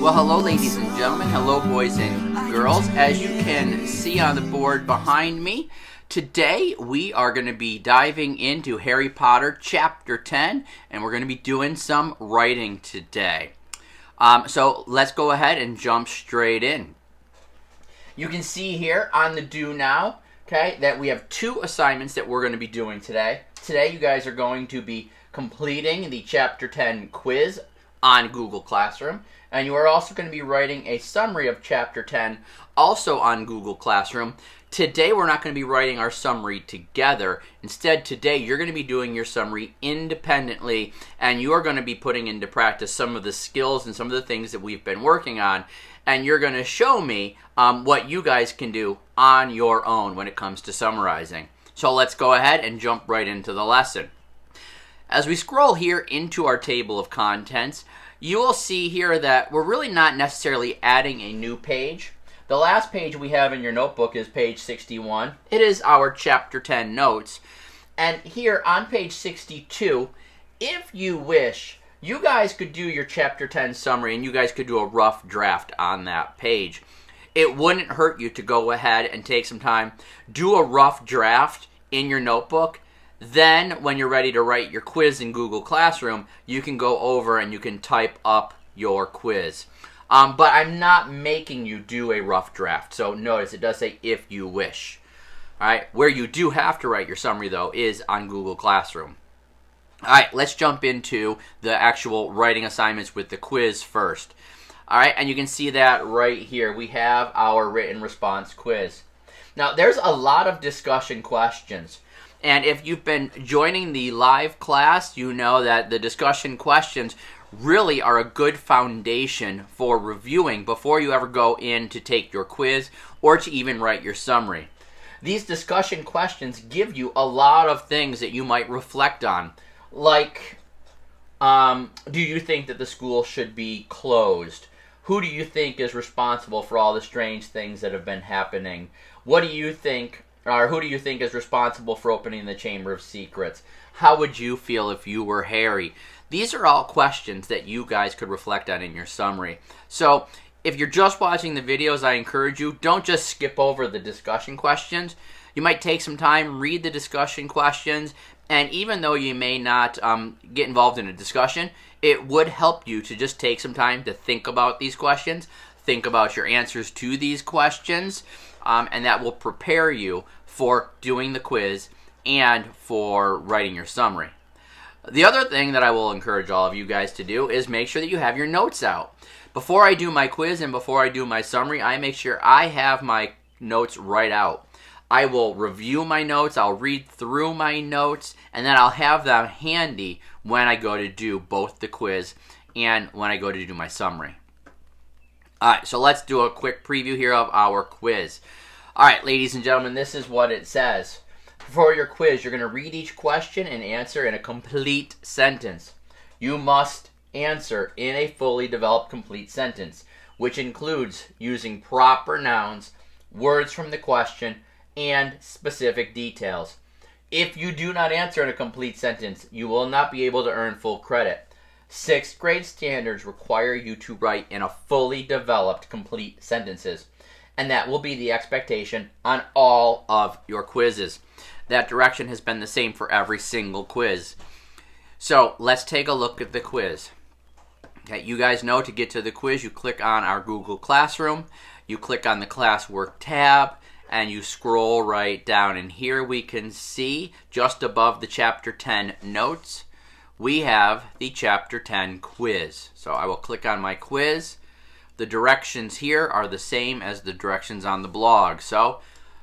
Well, hello, ladies and gentlemen. Hello, boys and girls. As you can see on the board behind me, today we are going to be diving into Harry Potter Chapter 10, and we're going to be doing some writing today. So let's go ahead and jump straight in. You can see here on the Do Now, okay, that we have two assignments that we're going to be doing today. Today, you guys are going to be completing the Chapter 10 quiz on Google Classroom. And you are also going to be writing a summary of Chapter 10, also on Google Classroom. Today, we're not going to be writing our summary together. Instead, today, you're going to be doing your summary independently, and you are going to be putting into practice some of the skills and some of the things that we've been working on. And you're going to show me what you guys can do on your own when it comes to summarizing. So let's go ahead and jump right into the lesson. As we scroll here into our table of contents, you will see here that we're really not necessarily adding a new page. The last page we have in your notebook is page 61. It is our Chapter 10 notes. And here on page 62, if you wish, you guys could do your Chapter 10 summary and you guys could do a rough draft on that page. It wouldn't hurt you to go ahead and take some time, do a rough draft in your notebook. Then, when you're ready to write your quiz in Google Classroom, you can go over and you can type up your quiz. But I'm not making you do a rough draft. So notice it does say if you wish. All right, where you do have to write your summary, though, is on Google Classroom. All right, let's jump into the actual writing assignments with the quiz first. All right, and you can see that right here. We have our written response quiz. Now, there's a lot of discussion questions. And if you've been joining the live class, you know that the discussion questions really are a good foundation for reviewing before you ever go in to take your quiz or to even write your summary. These discussion questions give you a lot of things that you might reflect on, like, do you think that the school should be closed? Who do you think is responsible for all the strange things that have been happening? What do you think? Or who do you think is responsible for opening the Chamber of Secrets? How would you feel if you were Harry? These are all questions that you guys could reflect on in your summary. So if you're just watching the videos, I encourage you, don't just skip over the discussion questions. You might take some time, read the discussion questions, and even though you may not get involved in a discussion, it would help you to just take some time to think about these questions, think about your answers to these questions, and that will prepare you for doing the quiz and for writing your summary. The other thing that I will encourage all of you guys to do is make sure that you have your notes out. Before I do my quiz and before I do my summary, I make sure I have my notes right out. I will review my notes, I'll read through my notes, and then I'll have them handy when I go to do both the quiz and when I go to do my summary. Alright, so let's do a quick preview here of our quiz. Alright, ladies and gentlemen, this is what it says. For your quiz, you're going to read each question and answer in a complete sentence. You must answer in a fully developed complete sentence, which includes using proper nouns, words from the question, and specific details. If you do not answer in a complete sentence, you will not be able to earn full credit. 6th grade standards require you to write in a fully developed complete sentences. And that will be the expectation on all of your quizzes. That direction has been the same for every single quiz. So let's take a look at the quiz. Okay, you guys know to get to the quiz, you click on our Google Classroom, you click on the Classwork tab, and you scroll right down. And here we can see, just above the Chapter 10 notes, we have the Chapter 10 quiz. So I will click on my quiz. The directions here are the same as the directions on the blog. So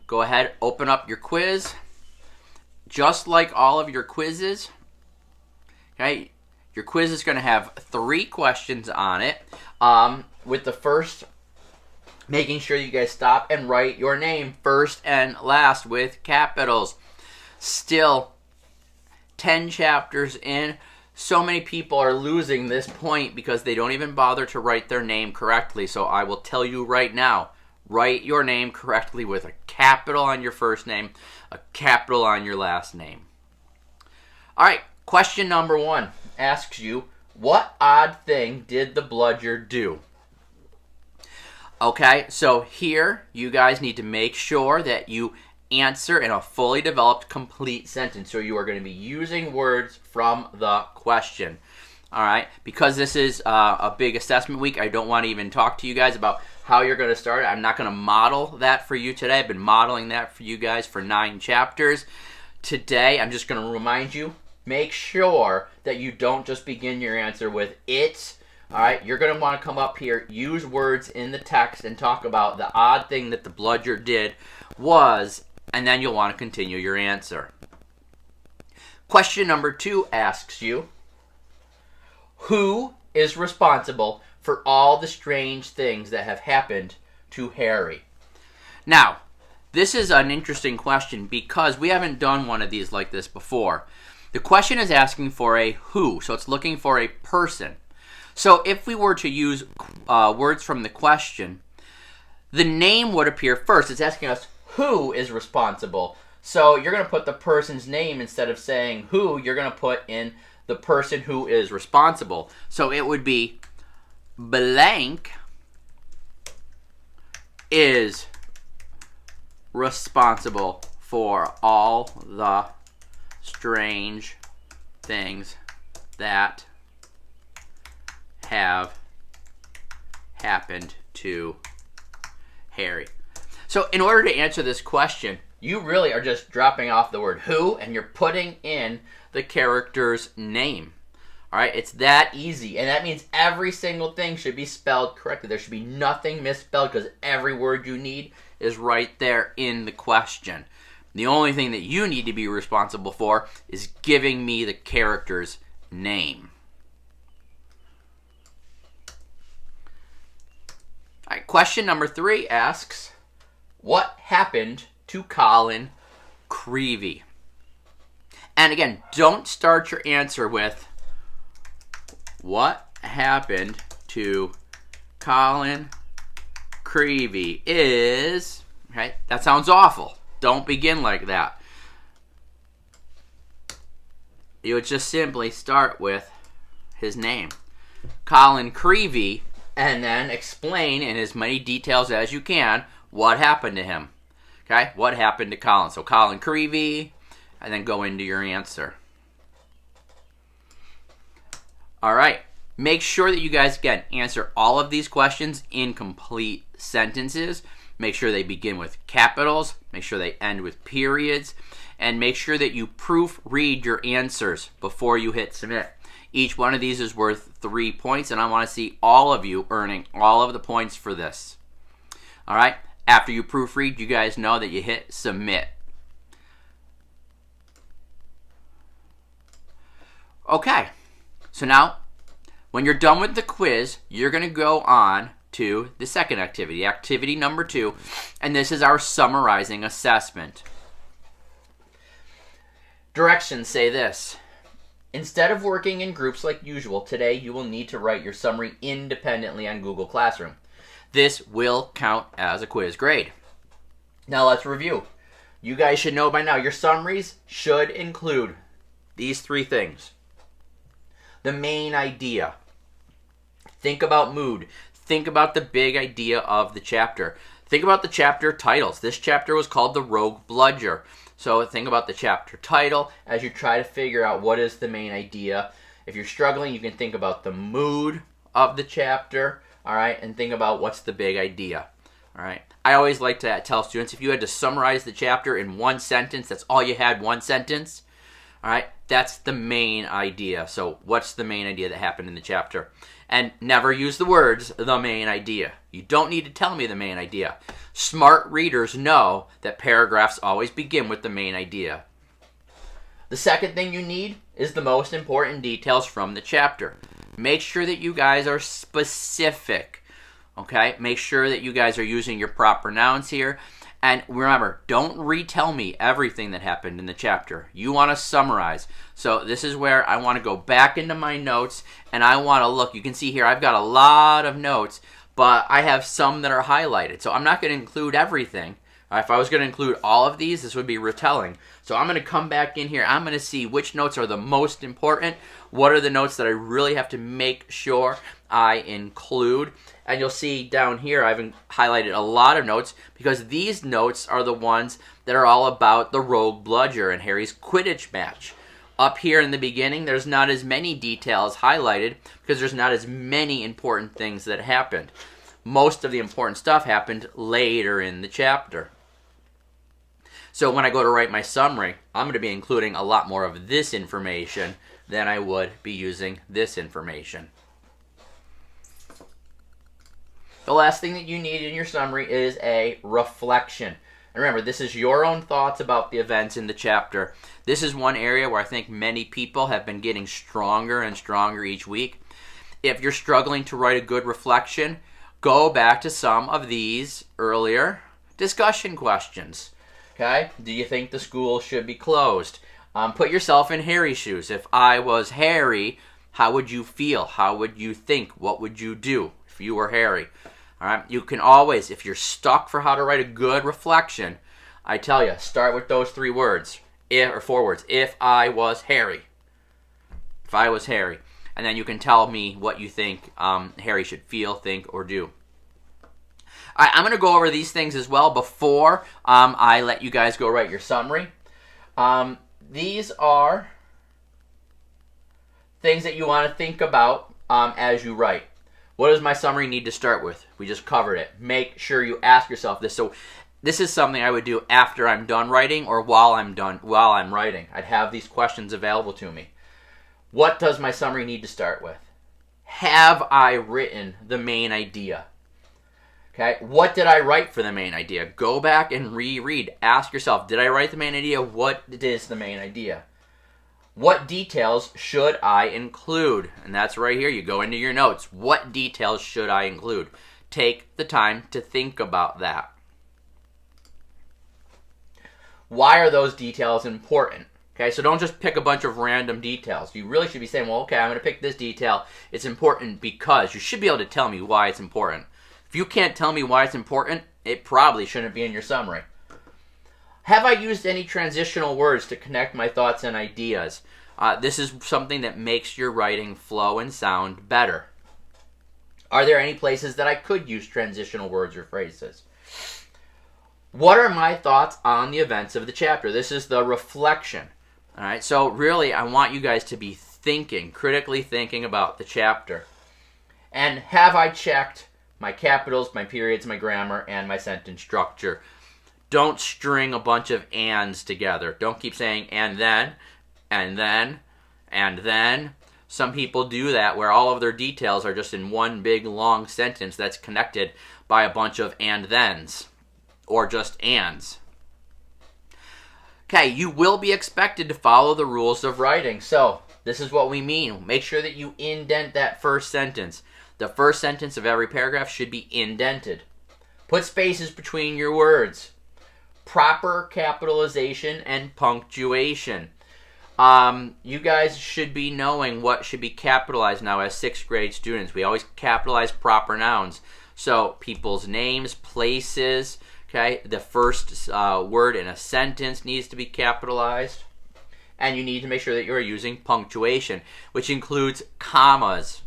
go ahead, open up your quiz. Just like all of your quizzes, okay, your quiz is going to have 3 questions on it. With the first, making sure you guys stop and write your name first and last with capitals. Still, 10 chapters in, so many people are losing this point because they don't even bother to write their name correctly. So I will tell you right now, write your name correctly with a capital on your first name, a capital on your last name. All right, question number 1 asks you, what odd thing did the bludger do? Okay, so here you guys need to make sure that you answer in a fully developed, complete sentence. So you are going to be using words from the question. All right, because this is a big assessment week, I don't want to even talk to you guys about how you're going to start it. I'm not going to model that for you today. I've been modeling that for you guys for 9 chapters. Today, I'm just going to remind you, make sure that you don't just begin your answer with it. All right, you're going to want to come up here, use words in the text, and talk about the odd thing that the bludger did was, and then you'll want to continue your answer. Question number 2 asks you, who is responsible for all the strange things that have happened to Harry? Now, this is an interesting question because we haven't done one of these like this before. The question is asking for a who, so it's looking for a person. So if we were to use words from the question, the name would appear first. It's asking us who is responsible. So you're going to put the person's name instead of saying who. You're going to put in the person who is responsible. So it would be blank is responsible for all the strange things that have happened to Harry. So in order to answer this question, you really are just dropping off the word who and you're putting in the character's name. All right, it's that easy. And that means every single thing should be spelled correctly. There should be nothing misspelled because every word you need is right there in the question. The only thing that you need to be responsible for is giving me the character's name. All right, question number 3 asks, what happened to Colin Creevy? And again, don't start your answer with what happened to Colin Creevy is, right? That sounds awful. Don't begin like that. You would just simply start with his name, Colin Creevy, and then explain in as many details as you can what happened to him. Okay, what happened to Colin? So Colin Creevy, and then go into your answer. All right, make sure that you guys, again, answer all of these questions in complete sentences. Make sure they begin with capitals. Make sure they end with periods. And make sure that you proofread your answers before you hit submit. Each one of these is worth 3 points, and I want to see all of you earning all of the points for this. All right, after you proofread, you guys know that you hit submit. Okay, so now when you're done with the quiz, you're going to go on to the second activity, activity number 2, and this is our summarizing assessment. Directions say this. Instead of working in groups like usual, today you will need to write your summary independently on Google Classroom. This will count as a quiz grade. Now let's review. You guys should know by now your summaries should include these 3 things. The main idea. Think about mood. Think about the big idea of the chapter. Think about the chapter titles. This chapter was called The Rogue Bludger. So think about the chapter title as you try to figure out what is the main idea. If you're struggling, you can think about the mood of the chapter, all right, and think about what's the big idea, all right. I always like to tell students, if you had to summarize the chapter in 1 sentence, that's all you had, 1 sentence, all right, that's the main idea. So what's the main idea that happened in the chapter? And never use the words, the main idea. You don't need to tell me the main idea. Smart readers know that paragraphs always begin with the main idea. The second thing you need is the most important details from the chapter. Make sure that you guys are specific, okay? Make sure that you guys are using your proper nouns here. And remember, don't retell me everything that happened in the chapter. You want to summarize. So this is where I want to go back into my notes and I want to look. You can see here I've got a lot of notes, but I have some that are highlighted. So I'm not going to include everything. If I was going to include all of these, this would be retelling. So I'm going to come back in here. I'm going to see which notes are the most important. What are the notes that I really have to make sure I include. And you'll see down here I've highlighted a lot of notes because these notes are the ones that are all about the rogue bludger and Harry's Quidditch match. Up here in the beginning, there's not as many details highlighted because there's not as many important things that happened. Most of the important stuff happened later in the chapter. So when I go to write my summary, I'm going to be including a lot more of this information than I would be using this information. The last thing that you need in your summary is a reflection. And remember, this is your own thoughts about the events in the chapter. This is one area where I think many people have been getting stronger and stronger each week. If you're struggling to write a good reflection, go back to some of these earlier discussion questions. Okay? Do you think the school should be closed? Put yourself in Harry's shoes. If I was Harry, how would you feel? How would you think? What would you do if you were Harry? All right? You can always, if you're stuck for how to write a good reflection, I tell you, start with those 3 words, or 4 words. If I was Harry. If I was Harry. And then you can tell me what you think Harry should feel, think, or do. I'm going to go over these things as well before I let you guys go write your summary. These are things that you want to think about as you write. What does my summary need to start with? We just covered it. Make sure you ask yourself this. So this is something I would do after I'm done writing or while I'm writing. I'd have these questions available to me. What does my summary need to start with? Have I written the main idea? Okay, what did I write for the main idea? Go back and reread. Ask yourself, did I write the main idea? What is the main idea? What details should I include? And that's right here. You go into your notes. What details should I include? Take the time to think about that. Why are those details important? Okay, so don't just pick a bunch of random details. You really should be saying, well, okay, I'm going to pick this detail. It's important because you should be able to tell me why it's important. If you can't tell me why it's important, it probably shouldn't be in your summary. Have I used any transitional words to connect my thoughts and ideas? This is something that makes your writing flow and sound better. Are there any places that I could use transitional words or phrases? What are my thoughts on the events of the chapter? This is the reflection. All right, so really I want you guys to be thinking, critically thinking about the chapter. And have I checked my capitals, my periods, my grammar, and my sentence structure? Don't string a bunch of ands together. Don't keep saying and then, and then, and then. Some people do that where all of their details are just in one big long sentence that's connected by a bunch of and thens, or just ands. Okay, you will be expected to follow the rules of writing. So, this is what we mean. Make sure that you indent that first sentence. The first sentence of every paragraph should be indented. Put spaces between your words. Proper capitalization and punctuation. You guys should be knowing what should be capitalized now as 6th grade students. We always capitalize proper nouns. So, people's names, places, okay? The first word in a sentence needs to be capitalized. And you need to make sure that you're using punctuation, which includes commas.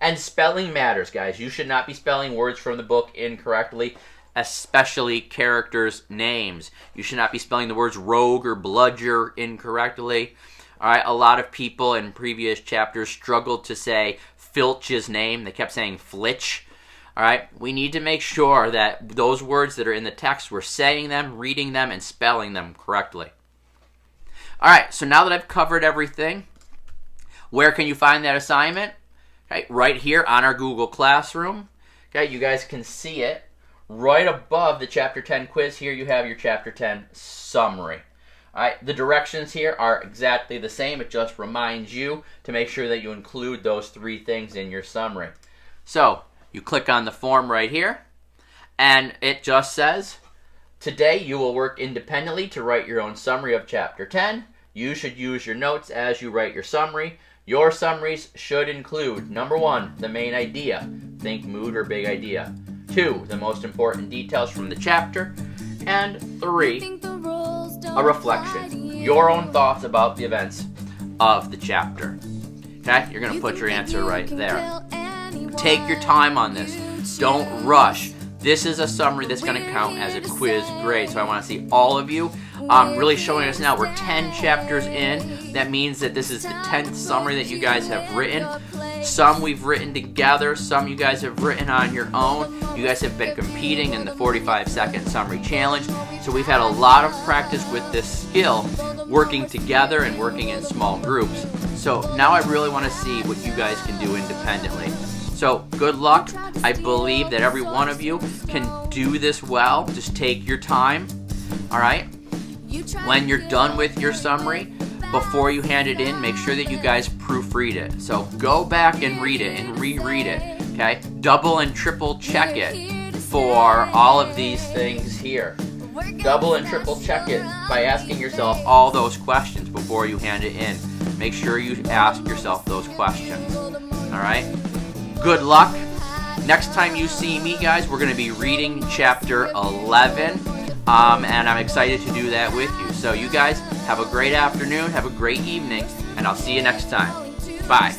And spelling matters, guys. You should not be spelling words from the book incorrectly, especially characters' names. You should not be spelling the words rogue or bludger incorrectly. All right, a lot of people in previous chapters struggled to say Filch's name. They kept saying Flitch. All right, we need to make sure that those words that are in the text, we're saying them, reading them, and spelling them correctly. All right, so now that I've covered everything, where can you find that assignment? Okay, right here on our Google Classroom. Okay, you guys can see it. Right above the Chapter 10 quiz, here you have your Chapter 10 summary. All right, the directions here are exactly the same. It just reminds you to make sure that you include those 3 things in your summary. So, you click on the form right here, and it just says, today you will work independently to write your own summary of Chapter 10. You should use your notes as you write your summary. Your summaries should include, number 1, the main idea. Think mood or big idea. 2, the most important details from the chapter. And 3, a reflection. Your own thoughts about the events of the chapter. Okay? You're going to put your answer right there. Take your time on this. Don't rush. This is a summary that's going to count as a quiz grade. So I want to see all of you really showing us now. We're 10 chapters in. That means that this is the 10th summary that you guys have written. Some we've written together. Some you guys have written on your own. You guys have been competing in the 45-second summary challenge. So we've had a lot of practice with this skill, working together and working in small groups. So now I really want to see what you guys can do independently. So good luck. I believe that every one of you can do this well. Just take your time. All right? When you're done with your summary, before you hand it in, make sure that you guys proofread it. So go back and read it and reread it. Okay? Double and triple check it for all of these things here. Double and triple check it by asking yourself all those questions before you hand it in. Make sure you ask yourself those questions. All right? Good luck. Next time you see me, guys, we're going to be reading chapter 11, and I'm excited to do that with you. So you guys have a great afternoon, have a great evening, and I'll see you next time. Bye.